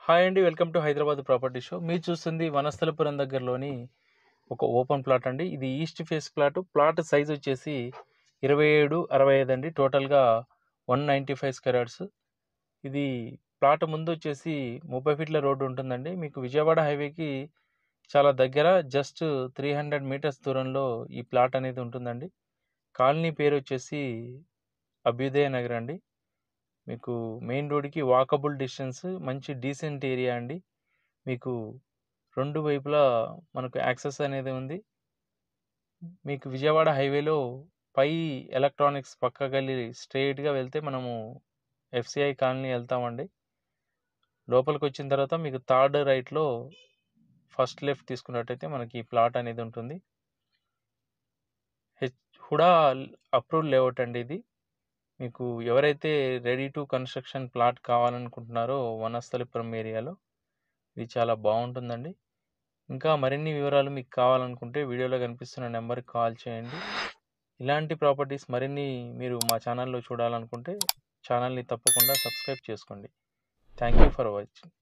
Hi అండి. Welcome to Hyderabad property show. మీరు చూస్తుంది వనస్థలపురం దగ్గరలోని ఒక ఓపెన్ ప్లాట్ అండి. ఇది east phase plot. Plot size వచ్చేసి 27/65 అండి. టోటల్గా 195 స్క్వేర్ యార్డ్స్. ఇది ప్లాట్ ముందు వచ్చేసి 30 ఫీట్ల రోడ్డు ఉంటుందండి. మీకు విజయవాడ హైవేకి చాలా దగ్గర, జస్ట్ 300 మీటర్స్ దూరంలో ఈ ప్లాట్ అనేది ఉంటుందండి. కాలనీ పేరు వచ్చేసి అభ్యుదయ నగర్ అండి. మీకు మెయిన్ రోడ్డుకి వాకబుల్ డిస్టెన్స్, మంచి డీసెంట్ ఏరియా అండి. మీకు రెండు వైపులా మనకు యాక్సెస్ అనేది ఉంది. మీకు విజయవాడ హైవేలో పై ఎలక్ట్రానిక్స్ పక్క గల్లీ స్ట్రైట్గా వెళ్తే మనము ఎఫ్సిఐ కాలనీ వెళ్తామండి. లోపలికి వచ్చిన తర్వాత మీకు థర్డ్ రైట్లో ఫస్ట్ లెఫ్ట్ తీసుకున్నట్టయితే మనకి ఈ ప్లాట్ అనేది ఉంటుంది. హుడా అప్రూవ్డ్ లేఅవుట్ అండి ఇది. మీకు ఎవరైతే రెడీ టు కన్స్ట్రక్షన్ ప్లాట్ కావాలనుకుంటున్నారో వనస్థలిపురం ఏరియాలో ఇది చాలా బాగుంటుందండి. ఇంకా మరిన్ని వివరాలు మీకు కావాలనుకుంటే వీడియోలో కనిపిస్తున్న నెంబర్కి కాల్ చేయండి. ఇలాంటి ప్రాపర్టీస్ మరిన్ని మీరు మా ఛానల్లో చూడాలనుకుంటే ఛానల్ని తప్పకుండా సబ్స్క్రైబ్ చేసుకోండి. Thank you for watching.